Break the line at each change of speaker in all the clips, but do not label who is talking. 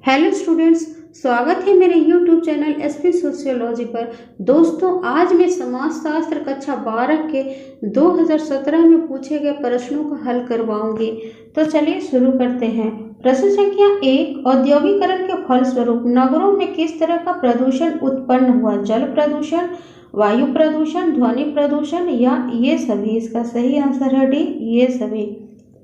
Hello students, स्वागत है मेरे यूट्यूब चैनल एसपी सोशियोलॉजी पर। दोस्तों, आज मैं समाजशास्त्र कक्षा 12 के 2017 में पूछे गए प्रश्नों का हल करवाऊंगी। तो चलिए शुरू करते हैं। प्रश्न संख्या 1, औद्योगिकरण के फलस्वरूप नगरों में किस तरह का प्रदूषण उत्पन्न हुआ? जल प्रदूषण, वायु प्रदूषण, ध्वनि प्रदूषण या ये सभी? इसका सही आंसर है डी, ये सभी।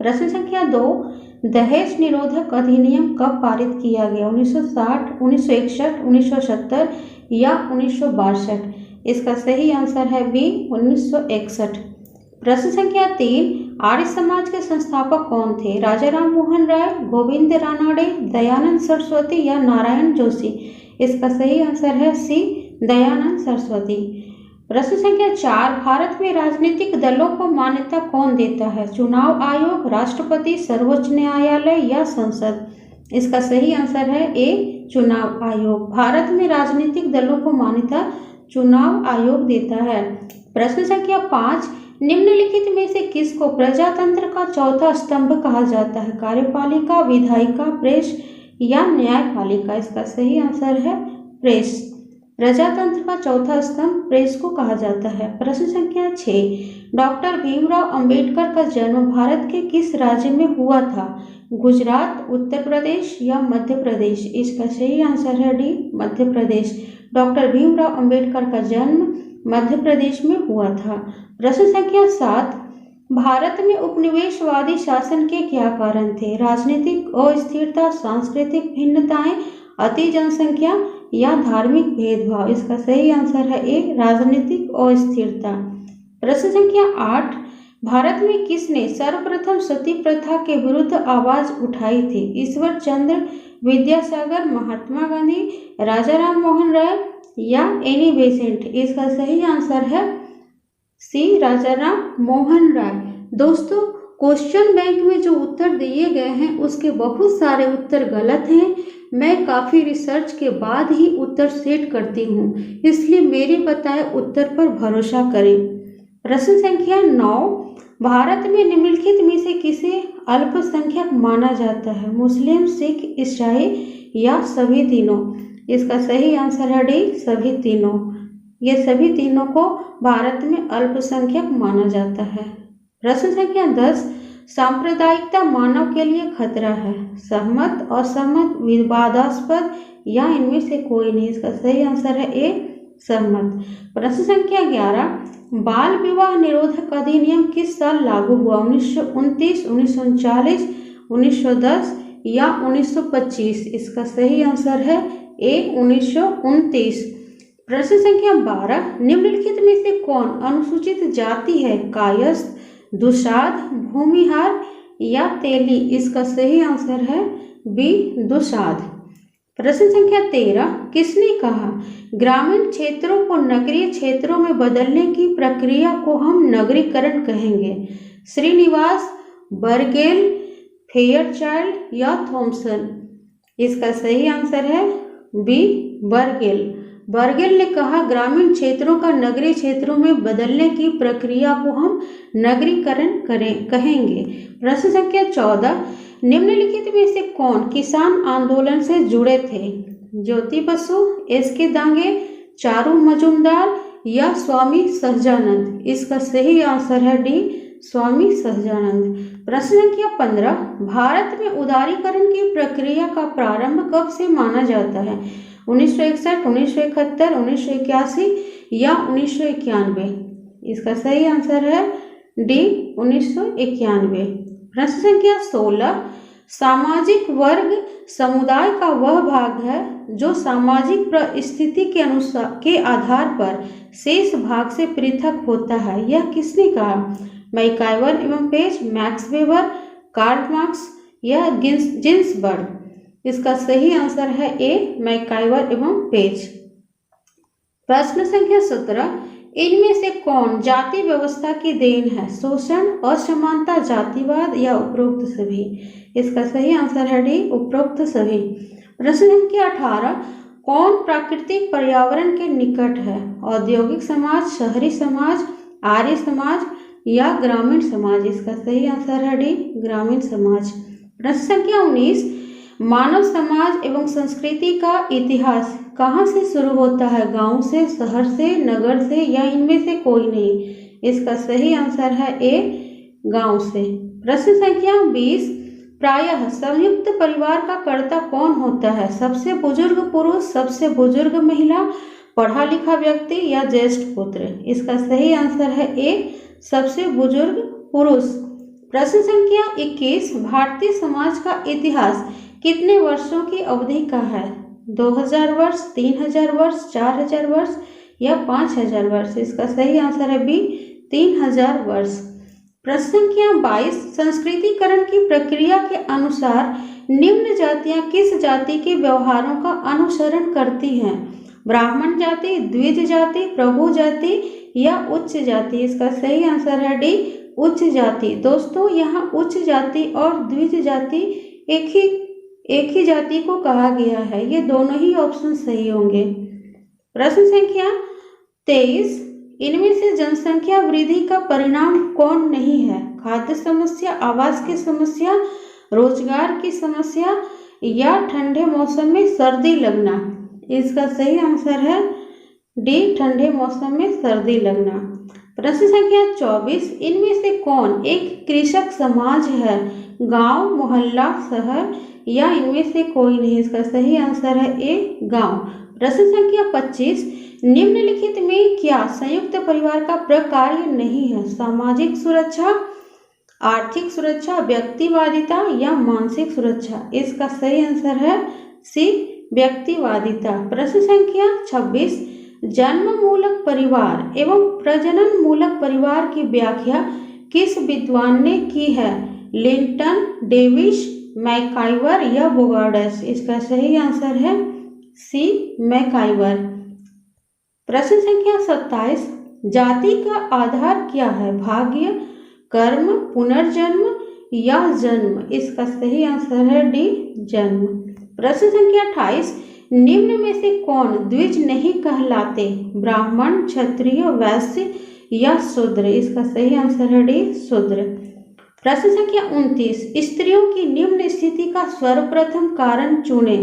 प्रश्न संख्या 2, दहेज निरोधक अधिनियम कब पारित किया गया? 1960, 1961, 1970 या 1962? इसका सही आंसर है बी, 1961। प्रश्न संख्या 3, आर्य समाज के संस्थापक कौन थे? राजा राम मोहन राय, गोविंद रानडे, दयानंद सरस्वती या नारायण जोशी? इसका सही आंसर है सी, दयानंद सरस्वती। प्रश्न संख्या 4, भारत में राजनीतिक दलों को मान्यता कौन देता है? चुनाव आयोग, राष्ट्रपति, सर्वोच्च न्यायालय या संसद? इसका सही आंसर है ए, चुनाव आयोग। भारत में राजनीतिक दलों को मान्यता चुनाव आयोग देता है। प्रश्न संख्या 5, निम्नलिखित में से किसको प्रजातंत्र का चौथा स्तंभ कहा जाता है? कार्यपालिका, विधायिका, प्रेस या न्यायपालिका? इसका सही आंसर है प्रेस। प्रजातंत्र का चौथा स्तंभ प्रेस को कहा जाता है। प्रश्न संख्या 6, डॉक्टर भीमराव अंबेडकर का जन्म भारत के किस राज्य में हुआ था? गुजरात, उत्तर प्रदेश या मध्य प्रदेश? इसका सही आंसर है डी, मध्य प्रदेश। डॉक्टर भीमराव अंबेडकर का जन्म मध्य प्रदेश में हुआ था। प्रश्न संख्या 7, भारत में उपनिवेशवादी शासन के क्या कारण थे? राजनीतिक अस्थिरता, सांस्कृतिक भिन्नताएं, अति जनसंख्या या धार्मिक भेदभाव? इसका सही आंसर है ए, राजनीतिक अस्थिरता। प्रश्न संख्या 8, भारत में किसने सर्वप्रथम सती प्रथा के विरुद्ध आवाज उठाई थी? ईश्वर चंद्र विद्यासागर, महात्मा गांधी, राजा राम मोहन राय या एनी बेसेंट? इसका सही आंसर है सी, राजा राम मोहन राय। दोस्तों, क्वेश्चन बैंक में जो उत्तर दिए गए हैं उसके बहुत सारे उत्तर गलत हैं। मैं काफ़ी रिसर्च के बाद ही उत्तर सेट करती हूँ, इसलिए मेरे बताए उत्तर पर भरोसा करें। प्रश्न संख्या 9, भारत में निम्नलिखित में से किसे अल्पसंख्यक माना जाता है? मुस्लिम, सिख, ईसाई या सभी तीनों? इसका सही आंसर है डी, सभी तीनों। ये सभी तीनों को भारत में अल्पसंख्यक माना जाता है। प्रश्न संख्या 10, सांप्रदायिकता मानव के लिए खतरा है? सहमत, असहमत, विवादास्पद या इनमें से कोई नहीं? इसका सही आंसर है ए, सहमत। प्रश्न संख्या 11, बाल विवाह निरोधक अधिनियम किस साल लागू हुआ? 1929, 1939, 1910 या 1925? इसका सही आंसर है ए, 1929। प्रश्न संख्या 12, निम्नलिखित में से कौन अनुसूचित जाति है? कायस्थ, दुसाध, भूमिहार या तेली? इसका सही आंसर है बी, दुसाध। प्रश्न संख्या 13, किसने कहा ग्रामीण क्षेत्रों को नगरीय क्षेत्रों में बदलने की प्रक्रिया को हम नगरीकरण कहेंगे? श्रीनिवास, बर्गेल, फेयरचाइल्ड या थॉमसन? इसका सही आंसर है बी, बर्गेल। बर्गेल ने कहा ग्रामीण क्षेत्रों का नगरीय क्षेत्रों में बदलने की प्रक्रिया को हम नगरीकरण कहेंगे। प्रश्न संख्या 14, निम्नलिखित में से कौन किसान आंदोलन से जुड़े थे? ज्योति बसु, एस.के. दांगे, चारू मजूमदार या स्वामी सहजानंद? इसका सही आंसर है डी, स्वामी सहजानंद। प्रश्न संख्या 15, भारत में उदारीकरण की प्रक्रिया का प्रारंभ कब से माना जाता है? 1961, 1971, 1981 या 1991? इसका सही आंसर है डी, 1991। प्रश्न संख्या 16, सामाजिक वर्ग समुदाय का वह भाग है जो सामाजिक परिस्थिति के आधार पर शेष भाग से पृथक होता है। यह किसने कहा? मैकाइवर एवं Page, Max Weber, Karl Marx या जिन्सबर्ग? इसका सही आंसर है ए, मैकाइवर एवं पेज। प्रश्न संख्या 17, इनमें से कौन जाति व्यवस्था की देन है? शोषण, असमानता, जातिवाद या उपरोक्त सभी? इसका सही आंसर है डी, उपरोक्त सभी। प्रश्न संख्या 18, कौन प्राकृतिक पर्यावरण के निकट है? औद्योगिक समाज, शहरी समाज, आर्य समाज या ग्रामीण समाज? इसका सही आंसर है डी, ग्रामीण समाज। प्रश्न संख्या 19, मानव समाज एवं संस्कृति का इतिहास कहाँ से शुरू होता है? गांव से, शहर से, नगर से या इनमें से कोई नहीं? इसका सही आंसर है ए, गांव से। प्रश्न संख्या 20, प्रायः संयुक्त परिवार का कर्ता कौन होता है? सबसे बुजुर्ग पुरुष, सबसे बुजुर्ग महिला, पढ़ा लिखा व्यक्ति या ज्येष्ठ पुत्र? इसका सही आंसर है ए, सबसे बुजुर्ग पुरुष। प्रश्न संख्या 21, भारतीय समाज का इतिहास कितने वर्षों की अवधि का है? 2000 वर्ष, 3000 वर्ष, 4000 वर्ष या 5000 वर्ष? इसका सही आंसर है बी, 3000 वर्ष। प्रश्न संख्या 22, संस्कृतिकरण की प्रक्रिया के अनुसार निम्न जातियां किस जाति के व्यवहारों का अनुसरण करती हैं? ब्राह्मण जाति, द्विज जाति, प्रभु जाति या उच्च जाति? इसका सही आंसर है डी, उच्च जाति। दोस्तों, यहाँ उच्च जाति और द्विज जाति एक ही जाति को कहा गया है। ये दोनों ही ऑप्शन सही होंगे। प्रश्न संख्या 23, इनमें से जनसंख्या वृद्धि का परिणाम कौन नहीं है? खाद्य समस्या, आवास की समस्या, रोजगार की समस्या या ठंडे मौसम में सर्दी लगना? इसका सही आंसर है डी, ठंडे मौसम में सर्दी लगना। प्रश्न संख्या 24, इनमें से कौन एक कृषक समाज है? गांव, मोहल्ला, शहर या इनमें से कोई नहीं? इसका सही आंसर है ए, गांव। प्रश्न संख्या 25, निम्नलिखित में क्या संयुक्त परिवार का प्रकार्य नहीं है? सामाजिक सुरक्षा, आर्थिक सुरक्षा, व्यक्तिवादिता या मानसिक सुरक्षा? इसका सही आंसर है सी, व्यक्तिवादिता। प्रश्न संख्या 26, जन्म मूलक परिवार एवं प्रजनन मूलक परिवार की व्याख्या किस विद्वान ने की है? लिंटन, डेविस, मैकाइवर या बोगार्ड्स? इसका सही आंसर है सी, मैकाइवर। प्रश्न संख्या 27, जाति का आधार क्या है? भाग्य, कर्म, पुनर्जन्म या जन्म? इसका सही आंसर है डी, जन्म। प्रश्न संख्या 28, निम्न में से कौन द्विज नहीं कहलाते? ब्राह्मण, क्षत्रिय, वैश्य या शूद्र? इसका सही आंसर है डी, शूद्र। प्रश्न संख्या 29, स्त्रियों की निम्न स्थिति का सर्वप्रथम कारण चुने।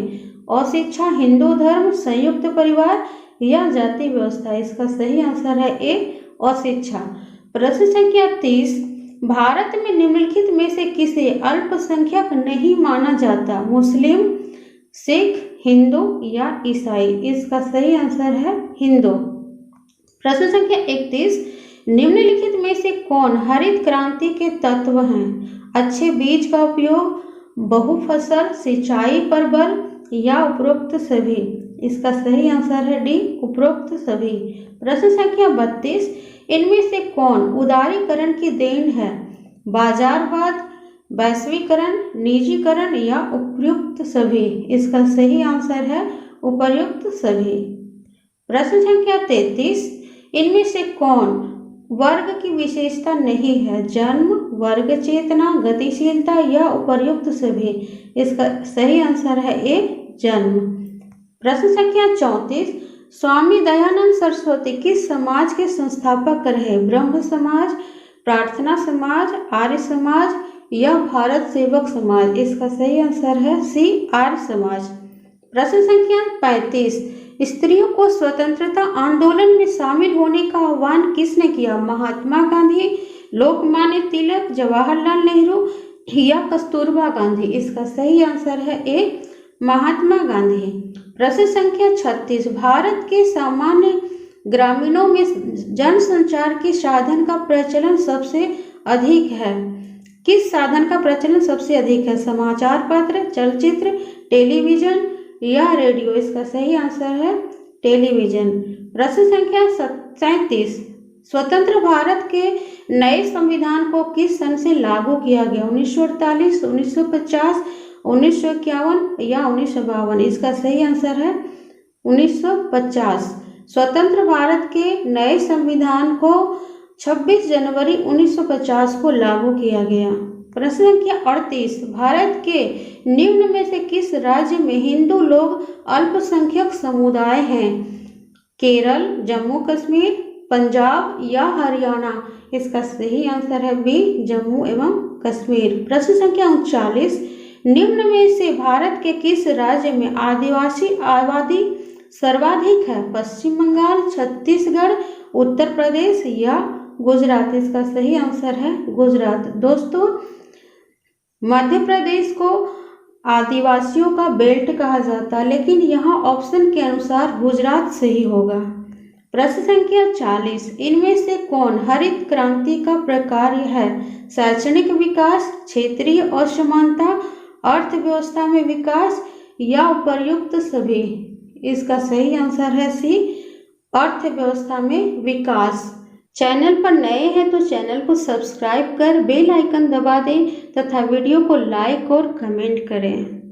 अशिक्षा, हिंदू धर्म, संयुक्त परिवार या जाति व्यवस्था? इसका सही आंसर है ए, अशिक्षा। प्रश्न संख्या 30, भारत में निम्नलिखित में से किसे अल्पसंख्यक नहीं माना जाता? मुस्लिम, सिख, हिंदू या ईसाई? इसका सही आंसर है हिंदू। प्रश्न संख्या 31, निम्नलिखित में से कौन हरित क्रांति के तत्व हैं? अच्छे बीज का उपयोग, बहुफसल सिंचाई पर बल या उपरोक्त सभी? इसका सही आंसर है डी, उपरोक्त सभी। प्रश्न संख्या 32, इनमें से कौन उदारीकरण की देन है? बाजारवाद, वैश्वीकरण, निजीकरण या उपर्युक्त सभी? इसका सही आंसर है उपर्युक्त सभी। प्रश्न संख्या 33, इनमें से कौन वर्ग की विशेषता नहीं है? जन्म, वर्ग चेतना, गतिशीलता या उपर्युक्त सभी? इसका सही आंसर है ए, जन्म। प्रश्न संख्या 34, स्वामी दयानंद सरस्वती किस समाज के संस्थापक रहे? ब्रह्म समाज, प्रार्थना समाज, आर्य समाज या भारत सेवक समाज? इसका सही आंसर है सी, आर्य समाज। प्रश्न संख्या 35, स्त्रियों को स्वतंत्रता आंदोलन में शामिल होने का आह्वान किसने किया? महात्मा गांधी, लोकमान्य तिलक, जवाहरलाल नेहरू या कस्तूरबा गांधी? इसका सही आंसर है ए, महात्मा गांधी। प्रश्न संख्या 36, भारत के सामान्य ग्रामीणों में जनसंचार के साधन का प्रचलन सबसे अधिक है? किस साधन का प्रचलन सबसे अधिक है? समाचार पत्र, चलचित्र, टेलीविजन या रेडियो? इसका सही आंसर है टेलीविजन। प्रश्न संख्या 37, स्वतंत्र भारत के नए संविधान को किस सन से लागू किया गया? 1948, 1950, 1951 या 1952? इसका सही आंसर है 1950। स्वतंत्र भारत के नए संविधान को 26 जनवरी 1950 को लागू किया गया। प्रश्न संख्या 38, भारत के निम्न में से किस राज्य में हिंदू लोग अल्पसंख्यक समुदाय हैं? केरल, जम्मू कश्मीर, पंजाब या हरियाणा? इसका सही आंसर है बी, जम्मू एवं कश्मीर। प्रश्न संख्या 39, निम्न में से भारत के किस राज्य में आदिवासी आबादी सर्वाधिक है? पश्चिम बंगाल, छत्तीसगढ़, उत्तर प्रदेश या गुजरात? इसका सही आंसर है गुजरात। दोस्तों, मध्य प्रदेश को आदिवासियों का बेल्ट कहा जाता है, लेकिन यहाँ ऑप्शन के अनुसार गुजरात सही होगा। प्रश्न संख्या 40, इनमें से कौन हरित क्रांति का प्रकार है? शैक्षणिक विकास, क्षेत्रीय असमानता, अर्थव्यवस्था में विकास या उपर्युक्त सभी? इसका सही आंसर है सी, अर्थव्यवस्था में विकास। चैनल पर नए हैं तो चैनल को सब्सक्राइब कर बेल आइकन दबा दें तथा वीडियो को लाइक और कमेंट करें।